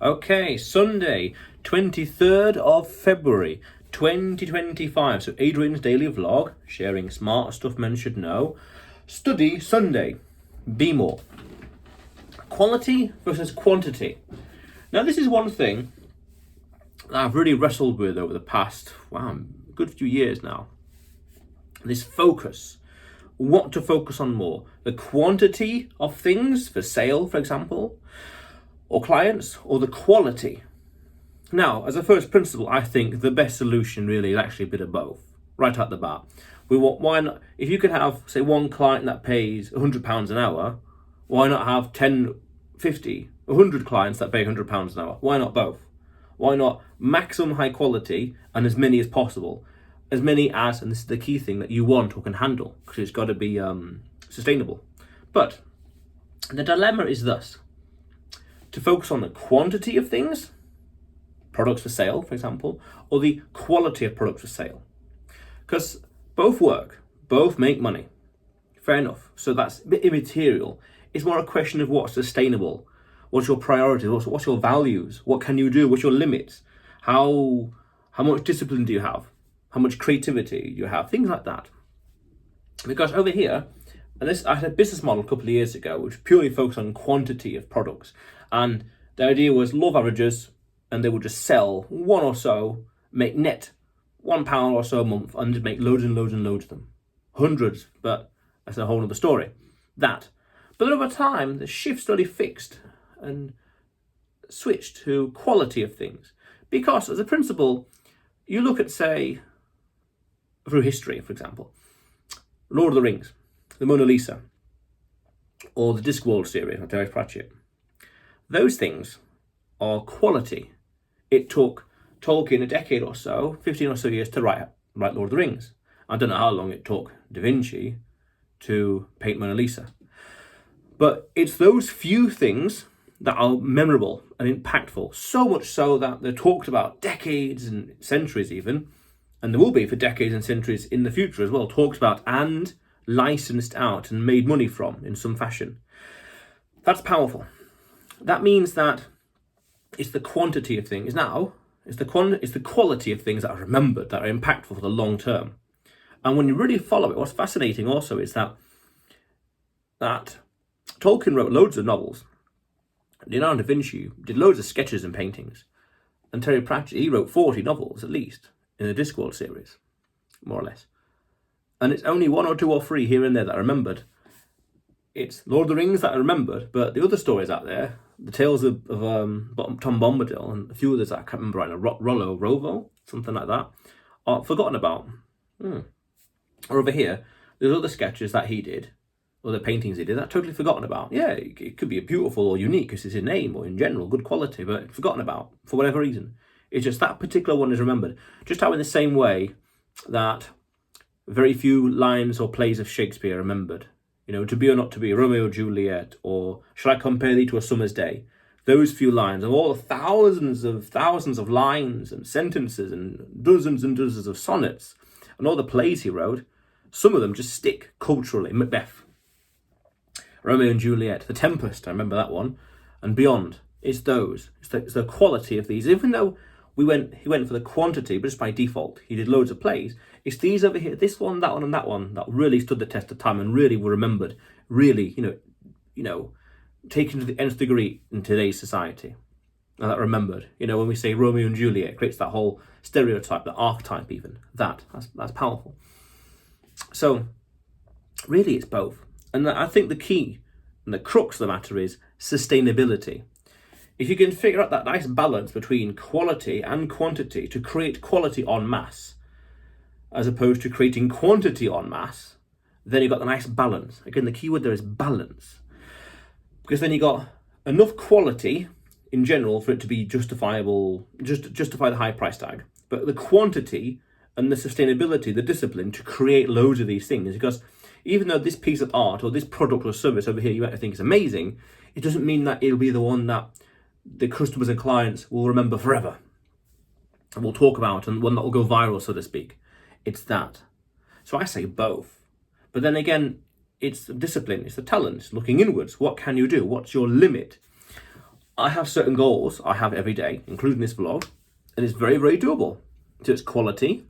Okay, Sunday, 23rd of February, 2025. So Adrian's daily vlog, sharing smart stuff men should know. Study Sunday. Be more. Quality versus quantity. Now this is one thing that I've really wrestled with over the past, good few years now. This focus. What to focus on more? The quantity of things for sale, for example, or clients, or the quality. Now, as a first principle, I think the best solution really is actually a bit of both, right at the bat. Why not, if you could have, say, one client that pays £100 an hour, why not have 10, 50, 100 clients that pay £100 an hour? Why not both? Why not maximum high quality and as many as possible? As many as, and this is the key thing, that you want or can handle, because it's got to be sustainable. But the dilemma is thus: to focus on the quantity of things, products for sale, for example, or the quality of products for sale. Because both work, both make money. Fair enough. So that's a bit immaterial. It's more a question of what's sustainable. What's your priorities? What's your values? What can you do? What's your limits? How much discipline do you have? How much creativity do you have? Things like that. Because over here, I had a business model a couple of years ago which purely focused on quantity of products. And the idea was law of averages, and they would just sell one or so, make net £1 or so a month, and just make loads and loads and loads of them. Hundreds, but that's a whole other story. But then over time, the shift slowly fixed and switched to quality of things. Because as a principle, you look at, say, through history, for example, Lord of the Rings, the Mona Lisa, or the Discworld series by Terry Pratchett. Those things are quality. It took Tolkien a decade or so, 15 or so years to write Lord of the Rings. I don't know how long it took Da Vinci to paint Mona Lisa. But it's those few things that are memorable and impactful, so much so that they're talked about decades and centuries even, and there will be for decades and centuries in the future as well, talked about and licensed out and made money from in some fashion. That's powerful. That means that it's the quantity of things now, it's the quality of things that are remembered, that are impactful for the long term. And when you really follow it, what's fascinating also is that Tolkien wrote loads of novels. Leonardo da Vinci did loads of sketches and paintings. And Terry Pratchett, he wrote 40 novels at least in the Discworld series, more or less. And it's only one or two or three here and there that are remembered. It's Lord of the Rings that are remembered, but the other stories out there, the tales of Tom Bombadil and a few others that I can't remember right now, Rollo, Rovo, something like that, are forgotten about. Or over here, there's other sketches that he did, or the paintings he did, that are totally forgotten about. Yeah, it could be beautiful or unique because it's his name, or in general, good quality, but forgotten about for whatever reason. It's just that particular one is remembered. Just how in the same way that very few lines or plays of Shakespeare are remembered. You know, to be or not to be, Romeo and Juliet, or shall I compare thee to a summer's day? Those few lines, of all the thousands of lines and sentences and dozens of sonnets, and all the plays he wrote, some of them just stick culturally. Macbeth, Romeo and Juliet, The Tempest, I remember that one, and beyond. It's those. It's the quality of these. Even though he went for the quantity, but just by default, he did loads of plays. It's these over here, this one, and that one, that really stood the test of time and really were remembered. Really, taken to the nth degree in today's society. And that remembered. When we say Romeo and Juliet, it creates that whole stereotype, that archetype even. That's powerful. So, really it's both. And I think the key and the crux of the matter is sustainability. If you can figure out that nice balance between quality and quantity to create quality en masse, as opposed to creating quantity en masse, then you've got the nice balance. Again, the key word there is balance. Because then you got enough quality in general for it to be justifiable, justify the high price tag. But the quantity and the sustainability, the discipline to create loads of these things. Because even though this piece of art or this product or service over here you might think is amazing, it doesn't mean that it'll be the one that the customers and clients will remember forever and we'll talk about, and one that will go viral, so to speak. It's that. So I say both. But then again, it's the discipline, it's the talent, it's looking inwards. What can you do? What's your limit? I have certain goals I have every day, including this vlog, and it's very, very doable. So it's quality,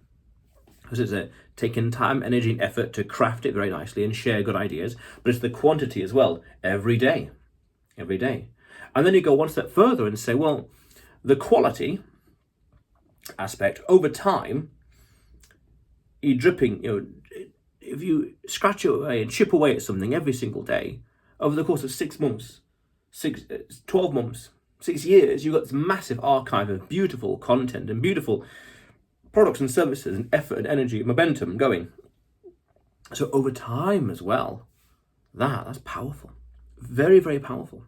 because it's taking time, energy, and effort to craft it very nicely and share good ideas, but it's the quantity as well, every day. And then you go one step further and say, well, the quality aspect over time, you're dripping, if you scratch away and chip away at something every single day over the course of 6 months, 12 months, 6 years, you've got this massive archive of beautiful content and beautiful products and services and effort and energy and momentum going. So over time as well, that's powerful. Very, very powerful.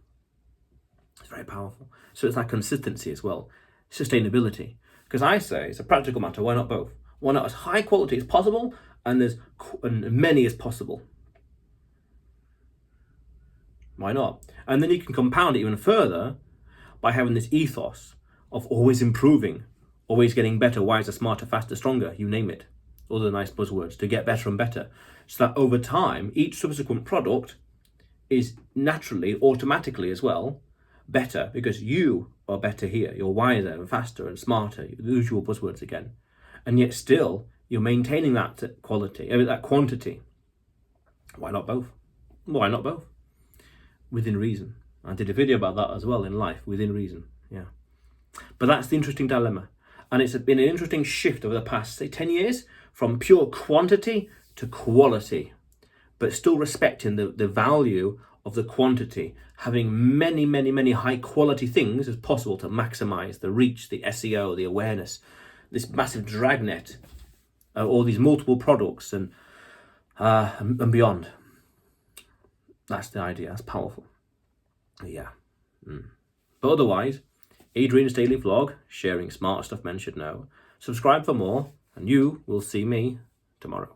It's very powerful. So it's that consistency as well. Sustainability. Because I say it's a practical matter. Why not both? Why not as high quality as possible and as many as possible? Why not? And then you can compound it even further by having this ethos of always improving, always getting better, wiser, smarter, faster, stronger, you name it. All the nice buzzwords to get better and better. So that over time, each subsequent product is naturally, automatically as well, better because you are better here. You're wiser and faster and smarter, the usual buzzwords again. And yet still, you're maintaining that quality, that quantity. Why not both? Why not both? Within reason. I did a video about that as well in life, within reason. Yeah. But that's the interesting dilemma. And it's been an interesting shift over the past, say, 10 years from pure quantity to quality, but still respecting the value of the quantity, having many, many, many high quality things as possible to maximize the reach, the SEO, the awareness, this massive dragnet, all these multiple products and beyond. That's the idea. That's powerful. Yeah. But otherwise, Adrian's daily vlog, sharing smart stuff men should know. Subscribe for more, and you will see me tomorrow.